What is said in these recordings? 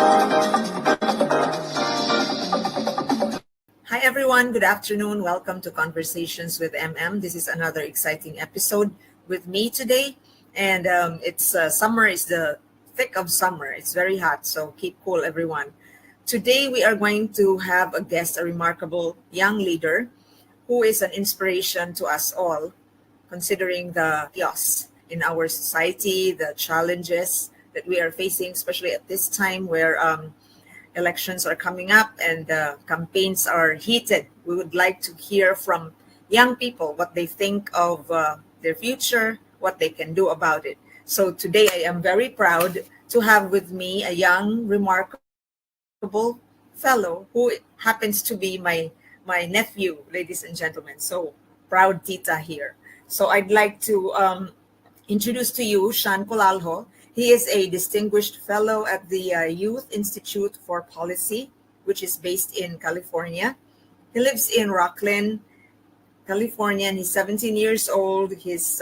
Hi, everyone. Good afternoon. Welcome to Conversations with MM. This is another exciting episode with me today. And it's summer is the thick of summer. It's very hot, so keep cool, everyone. Today, we are going to have a guest, a remarkable young leader who is an inspiration to us all, considering the chaos in our society, the challenges that we are facing, especially at this time where elections are coming up and campaigns are heated. We would like to hear from young people what they think of their future, what they can do about it. So today I am very proud to have with me a young, remarkable fellow who happens to be my nephew, ladies and gentlemen. So proud tita here. So I'd like to introduce to you Sean Colaljo. He is a distinguished fellow at the Youth Institute for Policy, which is based in California. He lives in Rocklin, California, and he's 17 years old. He's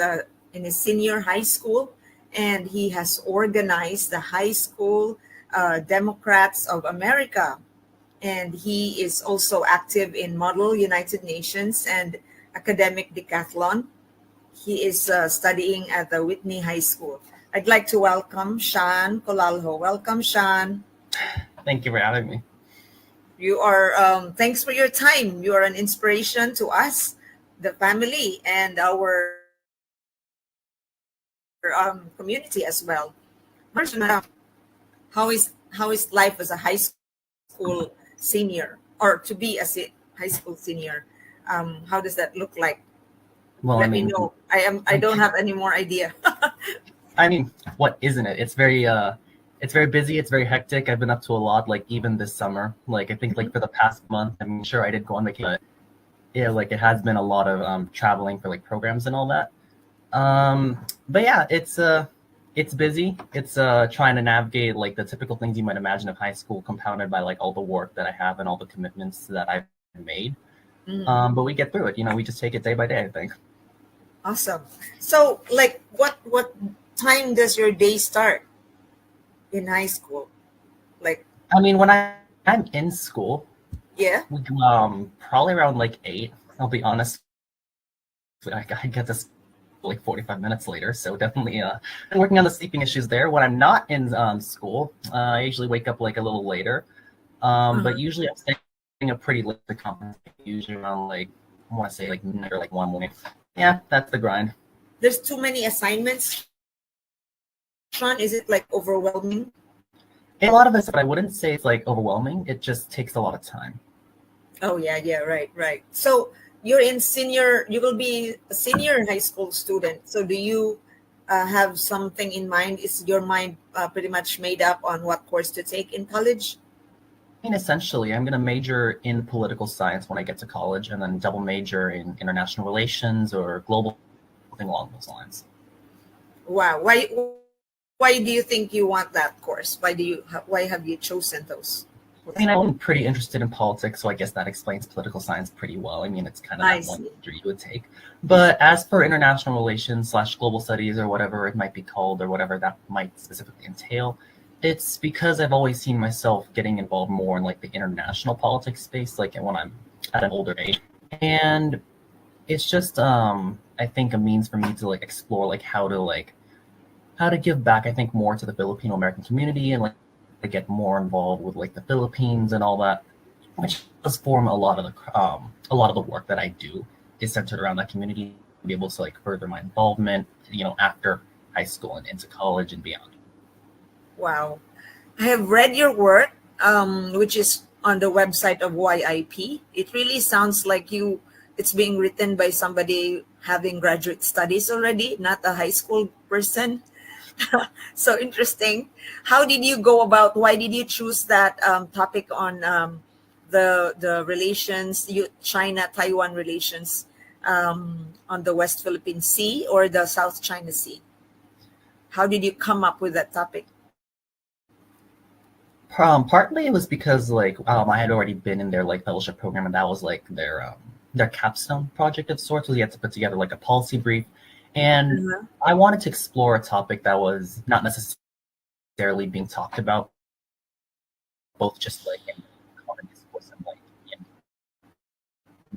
in his senior high school, and he has organized the High School Democrats of America. And he is also active in Model United Nations and academic decathlon. He is studying at the Whitney High School. I'd like to welcome Sean Colaljo. Welcome, Sean. Thank you for having me. You are, thanks for your time. You are an inspiration to us, the family, and our community as well. Marshall, how is life as a high school senior, or to be a high school senior? How does that look like? Well, Let me know. I don't have any more idea. I mean, what isn't it? It's very busy. It's very hectic. I've been up to a lot, like even this summer. Like I think like for the past month, I'm sure I did go on vacation, but yeah, like it has been a lot of traveling for like programs and all that. But yeah, it's busy. It's trying to navigate like the typical things you might imagine of high school, compounded by like all the work that I have and all the commitments that I've made. But we get through it. We just take it day by day, I think. Awesome. So, like, what time does your day start in high school? Like, I mean, when I'm in school, yeah, probably around like 8. I'll be honest. I get this like 45 minutes later, so definitely been working on the sleeping issues there. When I'm not in school, I usually wake up like a little later. But usually I'm staying up pretty late to compensate. Usually around like I want to say like midnight or like 1 morning. Yeah, that's the grind. There's too many assignments. Sean, is it like overwhelming? A lot of it, but I wouldn't say it's like overwhelming. It just takes a lot of time. Oh yeah, right. So you will be a senior high school student. So do you have something in mind? Is your mind pretty much made up on what course to take in college? I mean, essentially, I'm going to major in political science when I get to college, and then double major in international relations or global, something along those lines. Wow. Why do you think you want that course? Why have you chosen those? I mean, I'm pretty interested in politics, so I guess that explains political science pretty well. I mean, it's kind of that one major you would take. But as for international relations / global studies or whatever it might be called or whatever that might specifically entail, it's because I've always seen myself getting involved more in like the international politics space, like when I'm at an older age. And it's just, I think a means for me to like explore like how to give back, I think, more to the Filipino American community and like to get more involved with like the Philippines and all that, which does form a lot of the work that I do is centered around that community, to be able to like further my involvement, after high school and into college and beyond. Wow. I have read your work, which is on the website of YIP. It really sounds like it's being written by somebody having graduate studies already, not a high school person. So interesting. How did you go about, why did you choose that topic on the relations, China-Taiwan relations on the West Philippine Sea or the South China Sea? How did you come up with that topic? Partly it was because I had already been in their like fellowship program, and that was like their capstone project of sorts. Was you had to put together like a policy brief, and I wanted to explore a topic that was not necessarily being talked about both just like in common discourse and like in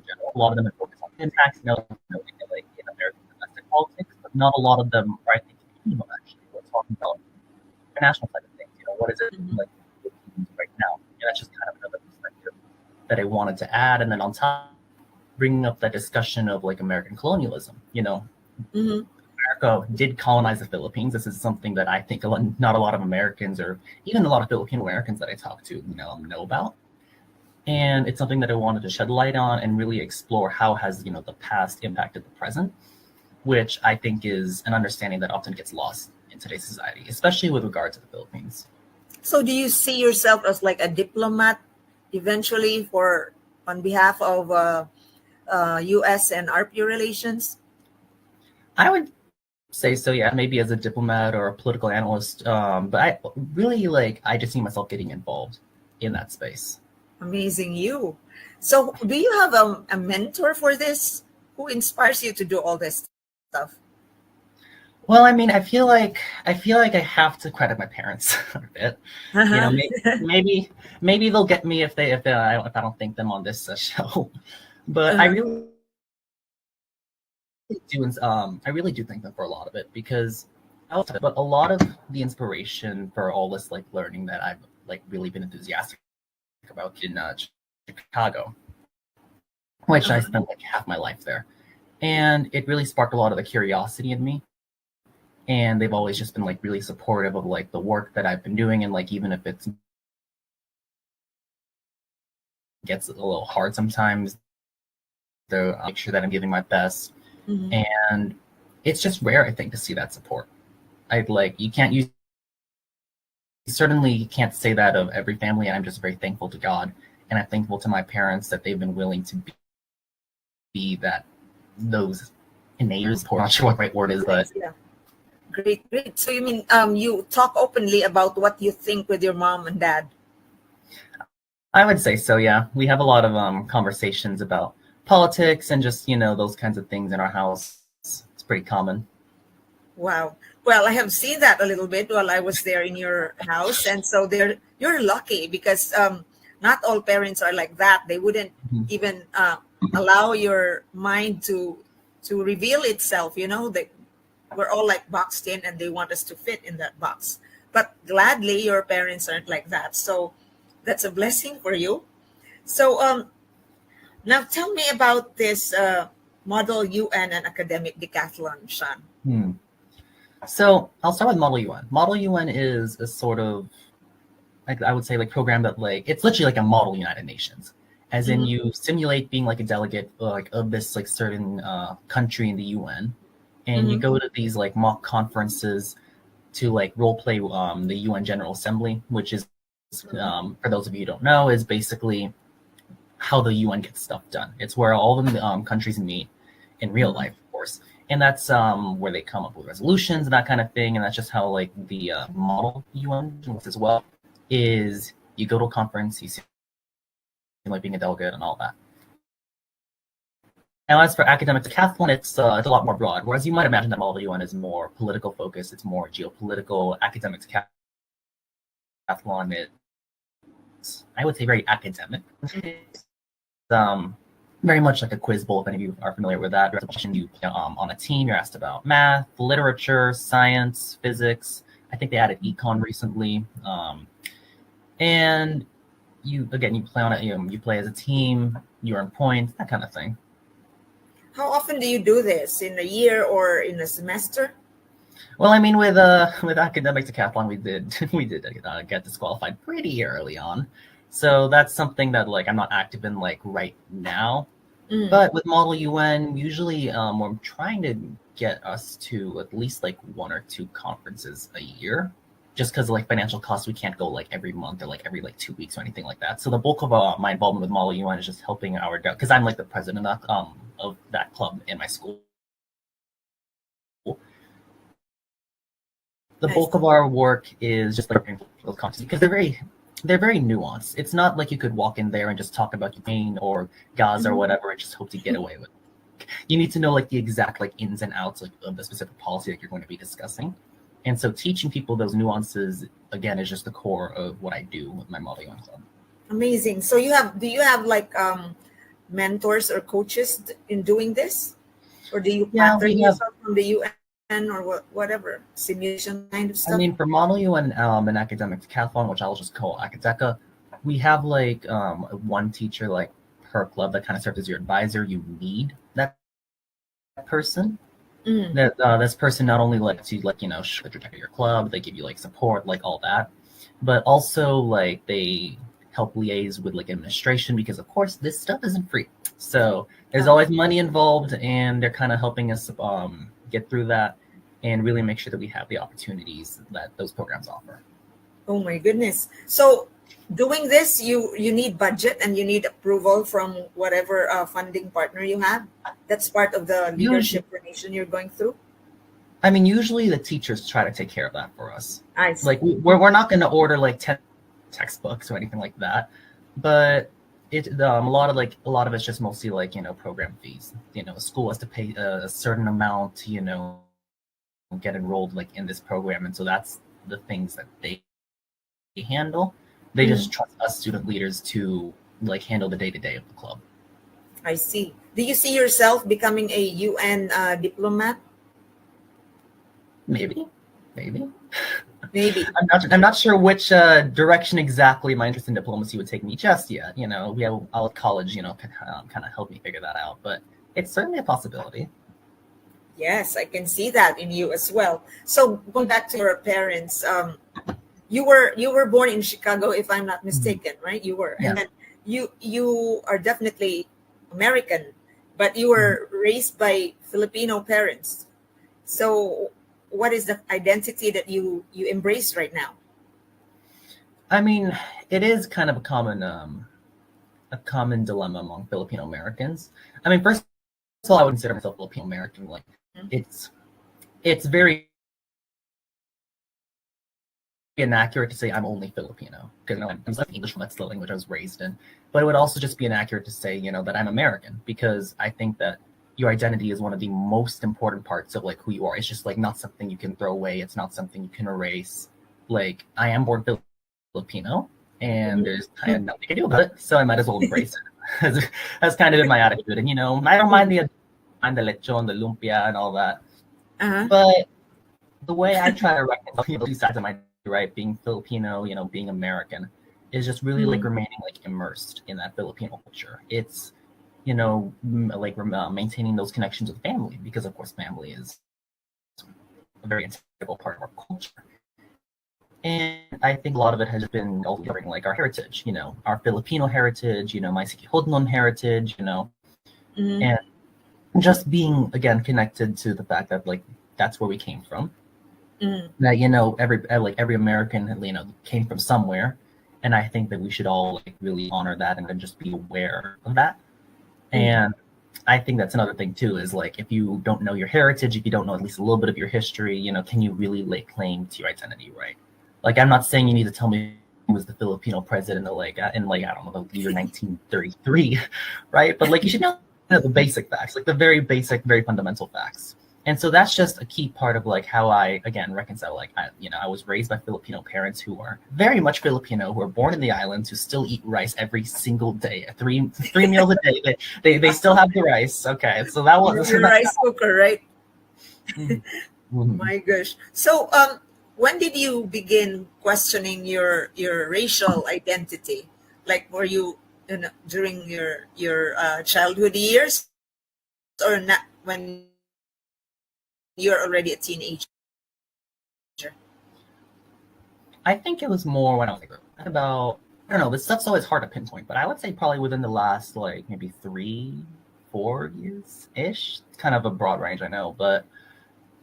general. A lot of them are focused on impacts, like in American domestic politics, but not a lot of them are, I think, actually. We're talking about the international side of things. What is it like right now? And that's just kind of another perspective that I wanted to add. And then on top, bringing up that discussion of like American colonialism. America did colonize the Philippines. This is something that I think not a lot of Americans, or even a lot of Filipino Americans that I talk to, know about. And it's something that I wanted to shed light on and really explore how has, the past impacted the present, which I think is an understanding that often gets lost in today's society, especially with regard to the Philippines. So do you see yourself as like a diplomat eventually on behalf of U.S. and RP relations? I would say so, yeah, maybe as a diplomat or a political analyst. But I just see myself getting involved in that space. Amazing you. So do you have a mentor for this? Who inspires you to do all this stuff? Well, I mean, I feel like I have to credit my parents a bit. Maybe they'll get me if I don't thank them on this show. But I really do thank them for a lot of it, because but a lot of the inspiration for all this like learning that I've like really been enthusiastic about in Chicago, which I spent like half my life there, and it really sparked a lot of the curiosity in me. And they've always just been like really supportive of like the work that I've been doing, and like even if it gets a little hard sometimes, they'll make sure that I'm giving my best. And it's just rare, I think, to see that support. You certainly can't say that of every family, and I'm just very thankful to God, and I'm thankful to my parents that they've been willing to be those enablers. I'm not sure what the right word is, but yeah. Great. So you mean you talk openly about what you think with your mom and dad? I would say so, yeah. We have a lot of conversations about politics and just, those kinds of things in our house. It's pretty common. Wow. Well, I have seen that a little bit while I was there in your house. And so you're lucky, because not all parents are like that. They wouldn't even allow your mind to reveal itself. We're all like boxed in, and they want us to fit in that box. But gladly, your parents aren't like that. So that's a blessing for you. So now tell me about this Model UN and Academic Decathlon, Sean. So I'll start with Model UN. Model UN is a sort of, I would say, like program that it's literally like a model United Nations, as in you simulate being like a delegate of this like certain country in the UN. And you go to these like mock conferences to like role play the UN General Assembly, which is, for those of you who don't know, is basically how the UN gets stuff done. It's where all the countries meet in real life, of course. And that's where they come up with resolutions and that kind of thing. And that's just how like the model UN works as well, is you go to a conference, you see like being a delegate and all that. Now, as for academic decathlon, it's a lot more broad. Whereas you might imagine that Model UN is more political focused, it's more geopolitical. Academic decathlon, it's, I would say, very academic. It's very much like a quiz bowl, if any of you are familiar with that. You on a team, you're asked about math, literature, science, physics. I think they added econ recently. And you play on it. You play as a team. You earn points, that kind of thing. How often do you do this? In a year or in a semester? Well, I mean, with academic decathlon, we did get disqualified pretty early on, so that's something that like I'm not active in like right now. But with Model UN, usually we're trying to get us to at least like 1 or 2 conferences a year, just because like financial costs, we can't go like every month or like every like 2 weeks or anything like that. So the bulk of my involvement with Model UN is just helping because I'm like the president of that club in my school. The bulk of our work is just like those conferences, because they're very nuanced. It's not like you could walk in there and just talk about Ukraine or Gaza or whatever and just hope to get away with it. You need to know like the exact like ins and outs like of the specific policy that you're going to be discussing. And so teaching people those nuances, again, is just the core of what I do with my Model UN Club. Amazing. So do you have like mentors or coaches in doing this? Or do you pattern yourself from the UN or whatever, simulation kind of stuff? I mean, for Model UN and Academic Decathlon, which I'll just call Acadeca, we have like one teacher like per club that kind of serves as your advisor. You need that person. This person not only lets you like, show the trajectory of your club, they give you like support, like all that, but also like they help liaise with like administration, because of course this stuff isn't free. So there's always money involved, and they're kind of helping us get through that and really make sure that we have the opportunities that those programs offer. Oh my goodness. So doing this, you need budget and you need approval from whatever funding partner you have. That's part of the leadership formation you're going through. I mean, usually the teachers try to take care of that for us. I see. Like we're not going to order like 10 textbooks or anything like that, but a lot of it's just mostly like program fees. A school has to pay a certain amount to get enrolled like in this program, and so that's the things that they handle. They just trust us student leaders to like handle the day-to-day of the club. I see. Do you see yourself becoming a UN diplomat? Maybe. Maybe. I'm not sure which direction exactly my interest in diplomacy would take me just yet. I'll college, kind of help me figure that out. But it's certainly a possibility. Yes, I can see that in you as well. So going back to your parents, you were born in Chicago, if I'm not mistaken, right? You were, and then you are definitely American, but you were raised by Filipino parents. So what is the identity that you embrace right now? I mean, it is kind of a common dilemma among Filipino Americans. I mean, first of all, I would consider myself Filipino American. Like, it's very inaccurate to say I'm only Filipino, because I'm like English, that's the language I was raised in. But it would also just be inaccurate to say that I'm American, because I think that your identity is one of the most important parts of like who you are. It's just like not something you can throw away. It's not something you can erase. Like, I am born Filipino, and there's kind of nothing I can do about it, so I might as well embrace it. That's kind of been my attitude. And I don't mind the lechon, the lumpia, and all that. But the way I try to reconcile the two sides of my, right, being Filipino, being American, is just really like remaining like immersed in that Filipino culture. It's like maintaining those connections with family, because of course family is a very integral part of our culture. And I think a lot of it has been covering like our heritage, our Filipino heritage, my Sikihodnon heritage, and just being again connected to the fact that like that's where we came from. That every American came from somewhere, and I think that we should all like really honor that and then just be aware of that. And I think that's another thing too, is like if you don't know your heritage, if you don't know at least a little bit of your history, can you really lay claim to your identity, right? Like, I'm not saying you need to tell me who was the Filipino president in I don't know, the year 1933, right? But like you should know the basic facts, like the very basic, very fundamental facts. And so that's just a key part of like how I again reconcile. Like I was raised by Filipino parents who are very much Filipino, who are born in the islands, who still eat rice every single day, three meals a day. They still have the rice. Okay, so that was your rice cooker, right? My gosh. So when did you begin questioning your racial identity? Like, were you during your childhood years, or not when you're already a teenager? I think it was more when I was about, I don't know, this stuff's always hard to pinpoint, but I would say probably within the last like maybe 3-4 years ish. It's kind of a broad range, I know, but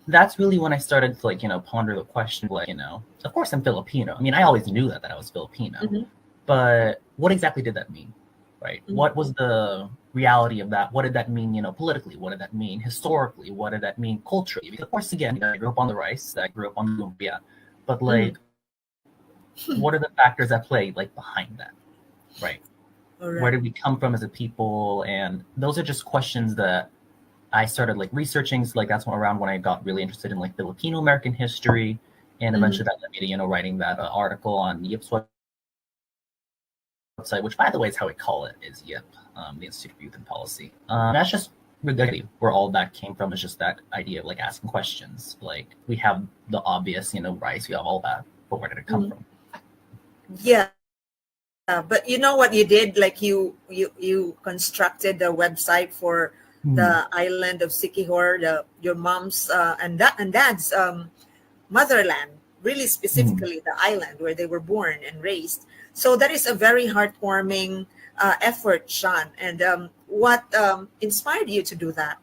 that's really when I started to like ponder the question, like of course I'm Filipino. I mean, I always knew that I was Filipino, but what exactly did that mean, right? What was the reality of that? What did that mean, politically? What did that mean historically? What did that mean culturally? Because of course, again, I grew up on the rice, I grew up on the lumpia, but like, what are the factors at play, like behind that, right? Where did we come from as a people? And those are just questions that I started like researching. So like that's around when I got really interested in like Filipino American history. And eventually that led me to, writing that article on YIP's website, which, by the way, is how we call it, is YIP, the Institute of Youth and Policy. That's just really where all that came from, is just that idea of like asking questions. Like, we have the obvious, rights, we have all that, but where did it come from? Yeah. But you know what you did? Like you constructed the website for the island of Siquijor, your mom's and dad's motherland, really specifically the island where they were born and raised. So that is a very heartwarming effort, Sean. And what inspired you to do that?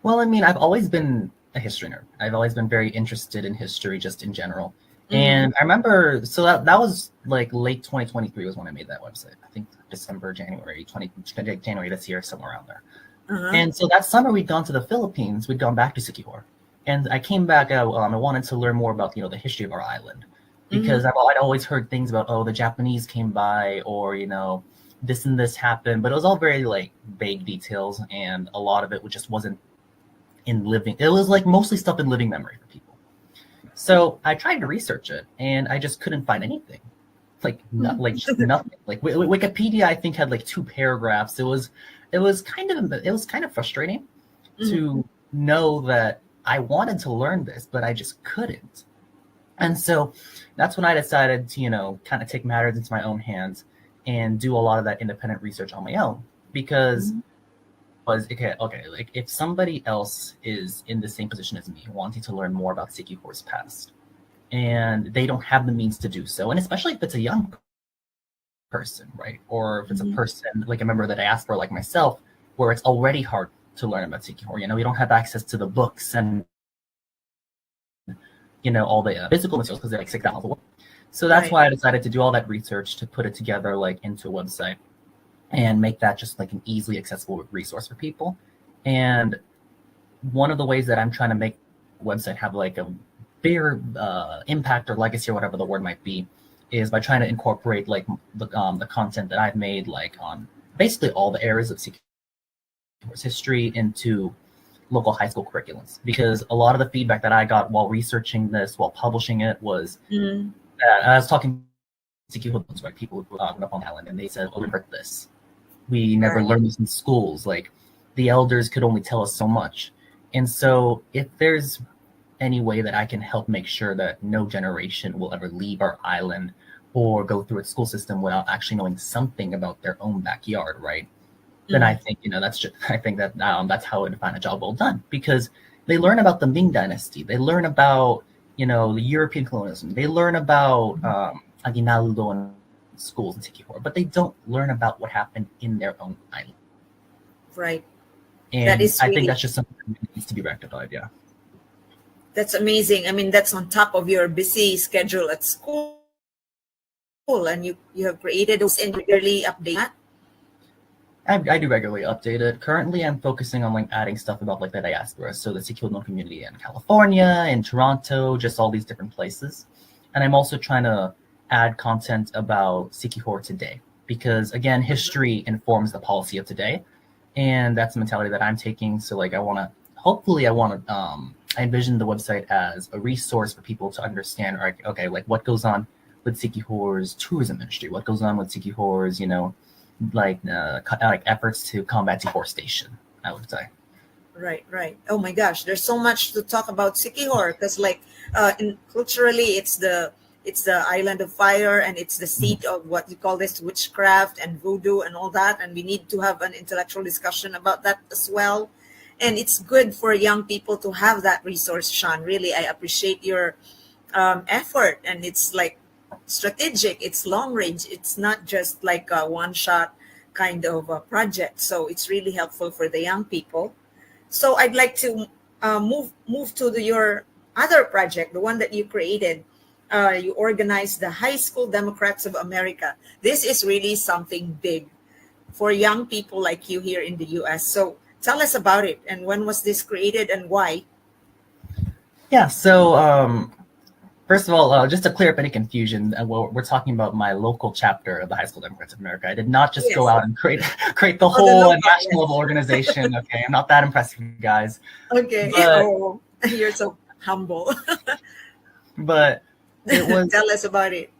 Well, I mean, I've always been a history nerd. I've always been very interested in history, just in general. And I remember, so that was like late 2023 was when I made that website. I think January this year, somewhere around there. And so that summer we'd gone to the Philippines. We'd gone back to Siquijor. And I came back, I wanted to learn more about, the history of our island. Because I'd always heard things about, the Japanese came by, or, this and this happened. But it was all very, like, vague details. And a lot of it just wasn't in living. It was, like, mostly stuff in living memory for people. So I tried to research it, and I just couldn't find anything. Just nothing. Like Wikipedia, I think, had like 2 paragraphs. It was kind of frustrating to know that I wanted to learn this, but I just couldn't. And so that's when I decided to, kind of take matters into my own hands and do a lot of that independent research on my own, because like, if somebody else is in the same position as me, wanting to learn more about Siquijor's past, and they don't have the means to do so, and especially if it's a young person, right? Or if it's a person, like a member of the diaspora like myself, where it's already hard to learn about Siquijor. We don't have access to the books and, all the physical materials, because they're like $6 a book. So that's why I decided to do all that research, to put it together like into a website and make that just like an easily accessible resource for people. And one of the ways that I'm trying to make the website have like a bigger impact or legacy, or whatever the word might be, is by trying to incorporate like the content that I've made, like on basically all the areas of Siquijor's history, into local high school curriculums. Because a lot of the feedback that I got while researching this, while publishing it, was that I was talking to Siquijor, right, people who grew up on the island, and they said, we heard this. We never learned this in schools. Like, the elders could only tell us so much. And so if there's any way that I can help make sure that no generation will ever leave our island or go through its school system without actually knowing something about their own backyard, right? Then I think, I think that that's how I would define a job well done. Because they learn about the Ming Dynasty. They learn about, the European colonialism. They learn about Aguinaldo and schools in Siquijor, but they don't learn about what happened in their own island. Right. And I think that's just something that needs to be rectified. Yeah. That's amazing. I mean, that's on top of your busy schedule at school, and you have created those and regularly update that. I do regularly update it. Currently, I'm focusing on like adding stuff about like the diaspora, so the Siquijor community in California, in Toronto, just all these different places. And I'm also trying to add content about Siquijor today, because again, history informs the policy of today, and that's the mentality that I'm taking. So like, I envision the website as a resource for people to understand, like what goes on with Siquijor's tourism industry, what goes on with Siquijor's, like efforts to combat deforestation, I would say. Right. Oh my gosh, there's so much to talk about Siquijor, because like culturally it's the island of fire, and it's the seat of what you call this witchcraft and voodoo and all that, and we need to have an intellectual discussion about that as well. And it's good for young people to have that resource, Sean. Really, I appreciate your effort, and it's like strategic, it's long range, it's not just like a one-shot kind of a project. So it's really helpful for the young people. So I'd like to move to your other project, the one that you created. You organized the High School Democrats of America. This is really something big for young people like you here in the US. So tell us about it, and when was this created and why? Yeah, so first of all, just to clear up any confusion, we're talking about my local chapter of the High School Democrats of America. I did not just go out and create the whole national level organization. Okay, I'm not that impressive, guys. Okay, but, you're so humble. But it was Tell us about it.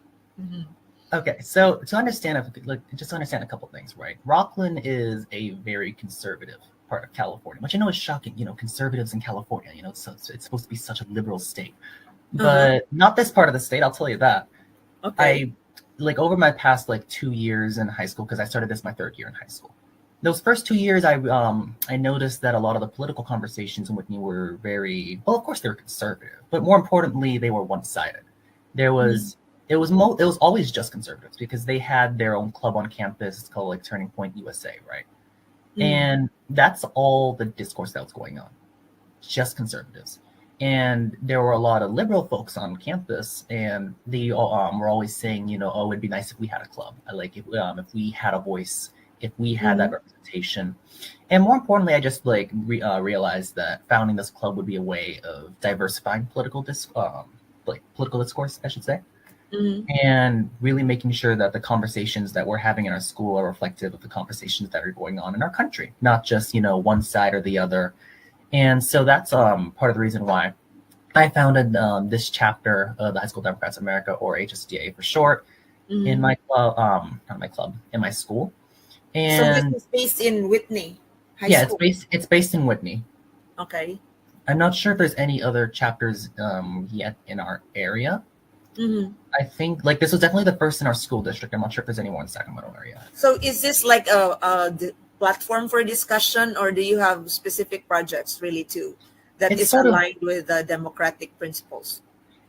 Mhm. okay. So to understand, like, just to understand a couple things, right? Rocklin is a very conservative part of California, which I know is shocking. Conservatives in California. It's supposed to be such a liberal state, Uh-huh. but not this part of the state. I'll tell you that. Okay. I like over my past like 2 years in high school, because I started this my third year in high school. Those first 2 years, I noticed that a lot of the political conversations in Whitney were very well. Of course, they were conservative, but more importantly, they were one-sided. There Mhm. was it was always just conservatives because they had their own club on campus. It's called like Turning Point USA, right? Mhm. And that's all the discourse that was going on, just conservatives. And there were a lot of liberal folks on campus, and they were always saying, oh, it'd be nice if we had a club. Like if we had a voice, if we had that Mhm. representation. And more importantly, I just realized that founding this club would be a way of diversifying political discourse, I should say, Mhm. and really making sure that the conversations that we're having in our school are reflective of the conversations that are going on in our country, not just one side or the other. And so that's part of the reason why I founded this chapter of the High School Democrats of America, or HSDA for short, in Mhm. my club, not my club, in my school. So this And is based in Whitney High yeah, School. it's based in Whitney. Okay. I'm not sure if there's any other chapters yet in our area. Mhm. I think like this was definitely the first in our school district. I'm not sure if there's any more in Sacramento area. So is this like a platform for discussion, or do you have specific projects really too that It's is sort of aligned with the democratic principles?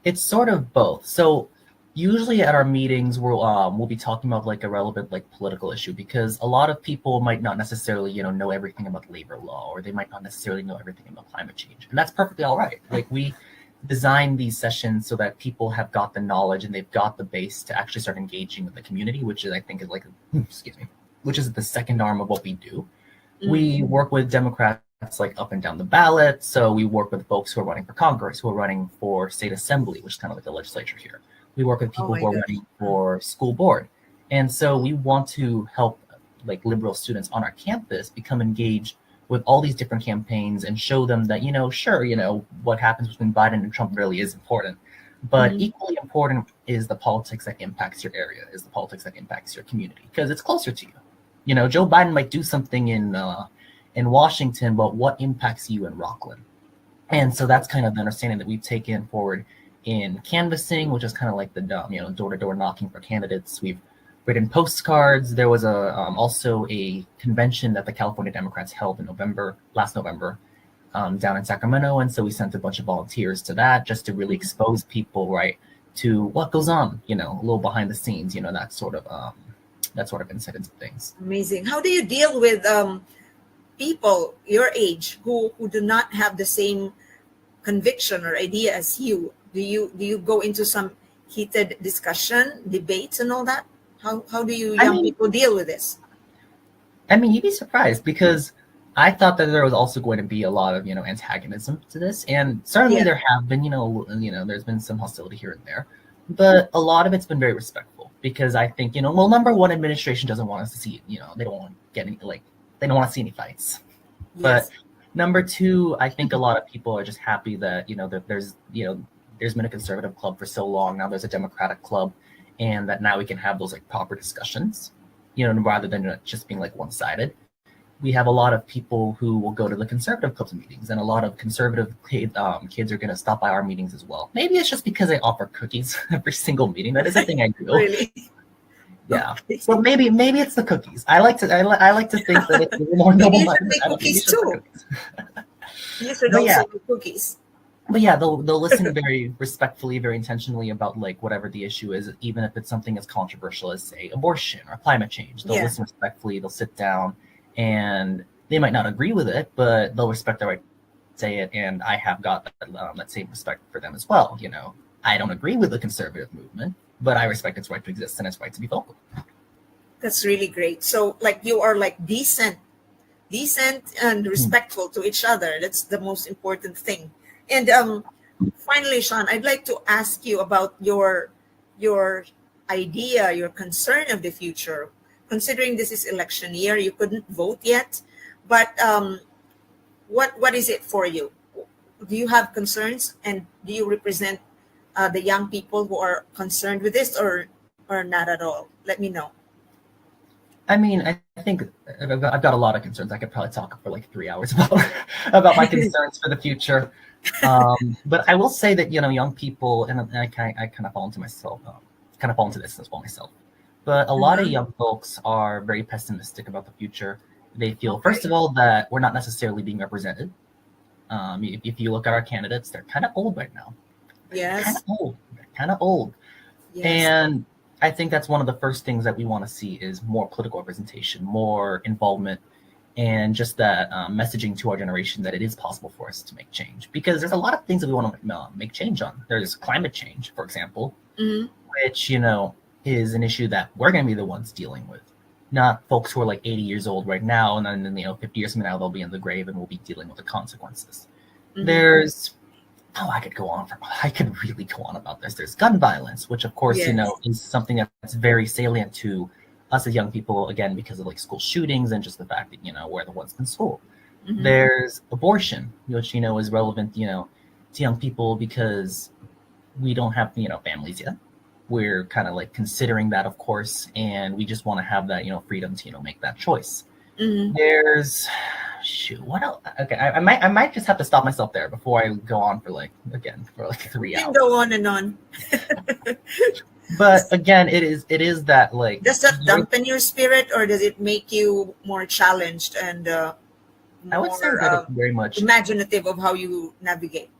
It's sort of both. So usually at our meetings, we'll be talking about like a relevant like political issue, because a lot of people might not necessarily know everything about labor law, or they might not necessarily know everything about climate change, and that's perfectly all right. Like we design these sessions so that people have got the knowledge and they've got the base to actually start engaging with the community, which is I think is like excuse me, which is the second arm of what we do. Mm. We work with Democrats like up and down the ballot. So we work with folks who are running for Congress, who are running for state assembly, which is kind of like the legislature here. We work with Oh people my who are gosh. running for school board. And so we want to help like liberal students on our campus become engaged with all these different campaigns and show them that, sure, what happens between Biden and Trump really is important. But Mhm. equally important is the politics that impacts your area, is the politics that impacts your community, because it's closer to you. Joe Biden might do something in Washington, but what impacts you in Rocklin? And so that's kind of the understanding that we've taken forward in canvassing, which is kind of like the door-to-door knocking for candidates. We've written postcards. There was also a convention that the California Democrats held in last November, down in Sacramento, and so we sent a bunch of volunteers to that just to really expose people, right, to what goes on, a little behind the scenes, that sort of insight into things. Amazing. How do you deal with people your age who do not have the same conviction or idea as you? Do you go into some heated discussion, debates, and all that? How do you I young mean, people deal with this? you'd be surprised, because I thought that there was also going to be a lot of, antagonism to this, and certainly Yeah. there have been, there's been some hostility here and there, but a lot of it's been very respectful, because I think, well, number one, administration doesn't want us to see, they don't want to get any they don't want to see any fights, but Yes. number two, I think a lot of people are just happy that that there's been a conservative club for so long, now there's a Democratic club, and that now we can have those like proper discussions, rather than it just being like one-sided. We have a lot of people who will go to the conservative club's meetings, and a lot of conservative kids are going to stop by our meetings as well. Maybe it's just because I offer cookies every single meeting. That is a thing I do. Really? Yeah. Okay. So maybe it's the cookies. I like to think that it's a little more Maybe noble you should minded. make Maybe cookies it's just the too. cookies. You should But yeah, also make cookies. they'll listen very respectfully, very intentionally about like whatever the issue is, even if it's something as controversial as say abortion or climate change. They'll Yeah. listen respectfully. They'll sit down, and they might not agree with it, but they'll respect the right to say it. And I have got that same respect for them as well. I don't agree with the conservative movement, but I respect its right to exist and its right to be vocal. That's really great. So like you are like decent and respectful to each other. That's the most important thing. And finally, Sean, I'd like to ask you about your idea, your concern of the future. Considering this is election year, you couldn't vote yet, but what is it for you? Do you have concerns, and do you represent the young people who are concerned with this, or not at all? Let me know. I mean, I think I've got a lot of concerns. I could probably talk for like 3 hours about about my concerns for the future. But I will say that young people, and I kind of fall into myself, kind of fall into this as well myself. But a lot of Mhm. young folks are very pessimistic about the future. They feel, first Okay. of all, that we're not necessarily being represented. If you look at our candidates, they're kind of old right now. They're kind Yes. of old. They're kind of old. Yes. And I think that's one of the first things that we want to see is more political representation, more involvement, and just that messaging to our generation that it is possible for us to make change. Because there's a lot of things that we want to make change on. There's climate change, for example, Mhm. which, is an issue that we're going to be the ones dealing with. Not folks who are like 80 years old right now, and then 50 years from now they'll be in the grave and we'll be dealing with the consequences. Mhm. There's I could really go on about this. There's gun violence, which of course, Yes. is something that's very salient to us as young people, again, because of like school shootings and just the fact that, we're the ones in school. Mhm. There's abortion, which, is relevant, to young people because we don't have, families yet. We're kind of like considering that, of course, and we just want to have that, freedom to, make that choice. Mhm. There's shoot, what else? Okay, I might just have to stop myself there before I go on for like You three can hours. go on and on. But again, it is that like Does that dampen your spirit, or does it make you more challenged and I would say more that it very much imaginative of how you navigate?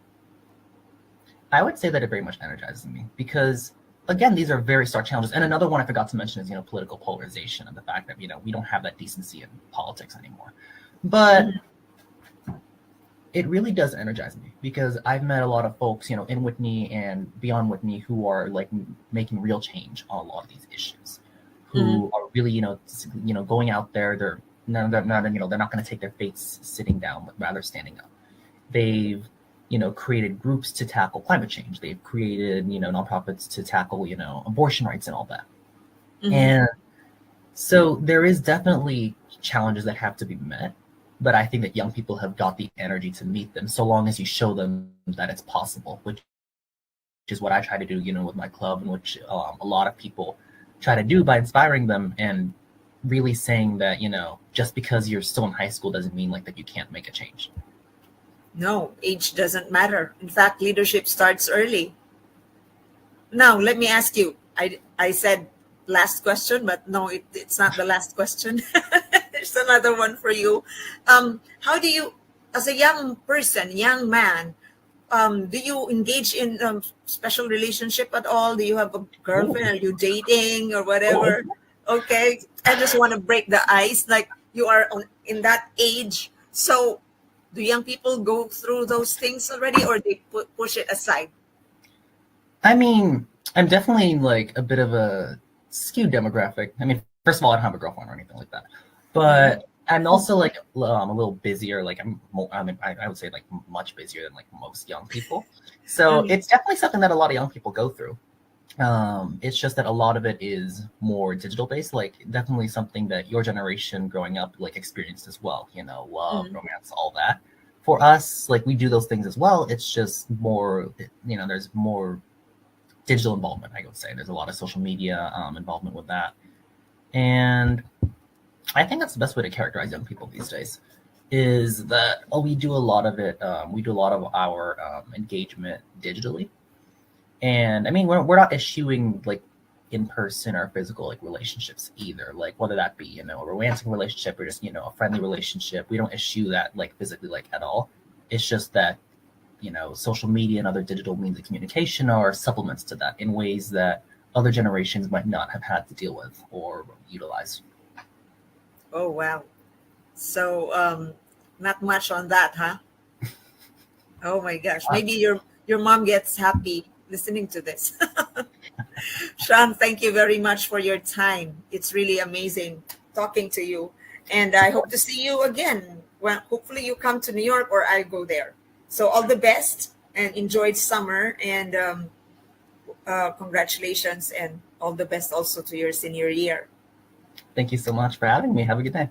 I would say that it very much energizes me because again, these are very stark challenges. And another one I forgot to mention is political polarization and the fact that we don't have that decency in politics anymore. But Mhm. it really does energize me because I've met a lot of folks, in Whitney and beyond Whitney who are like making real change on a lot of these issues, Mhm. who are really, going out there. They're no, they're not, they're not going to take their fates sitting down, but rather standing up. They've, created groups to tackle climate change. They've created, nonprofits to tackle, abortion rights and all that. Mhm. And so there is definitely challenges that have to be met, but I think that young people have got the energy to meet them so long as you show them that it's possible, which is what I try to do, with my club, and which a lot of people try to do by inspiring them and really saying that, just because you're still in high school doesn't mean like that you can't make a change. No, age doesn't matter. In fact, leadership starts early. Now, let me ask you. I said last question, but no, it's not the last question. There's another one for you. How do you, as a young person, young man, do you engage in special relationship at all? Do you have a Ooh. girlfriend? Are you dating or Oh. whatever? Okay, I just want to break the ice. Like you are in that age, so do young people go through those things already, or they push it aside? I mean, I'm definitely like a bit of a skewed demographic. I mean, first of all, I don't have a girlfriend or anything like that, Mm-hmm. but I'm also like a little busier. Like I mean, I would say like much busier than like most young people. So Mm-hmm. it's definitely something that a lot of young people go through. It's just that a lot of it is more digital based. Like definitely something that your generation growing up like experienced as well. Love, Mm-hmm. romance, all that. For us, like we do those things as well. It's just more, there's more digital involvement, I would say. There's a lot of social media involvement with that. And I think that's the best way to characterize young people these days is that we do a lot of it. We do a lot of our engagement digitally. And I mean, we're not eschewing like in person or physical like relationships either. Like whether that be, a romantic relationship or just, a friendly relationship. We don't eschew that like physically like at all. It's just that social media and other digital means of communication are supplements to that in ways that other generations might not have had to deal with or utilize. Oh wow. So not much on that, huh? Oh my gosh. Maybe your mom gets happy listening to this. Sean, thank you very much for your time. It's really amazing talking to you. And I hope to see you again. Well, hopefully you come to New York or I go there. So all the best and enjoy summer, and congratulations and all the best also to your senior year. Thank you so much for having me. Have a good day.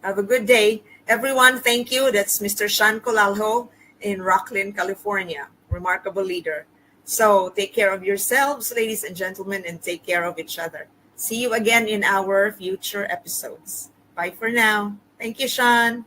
Have a good day. Everyone, thank you. That's Mr. Sean Colaljo in Rocklin, California. Remarkable leader. So take care of yourselves, ladies and gentlemen, and take care of each other. See you again in our future episodes. Bye for now. Thank you, Sean.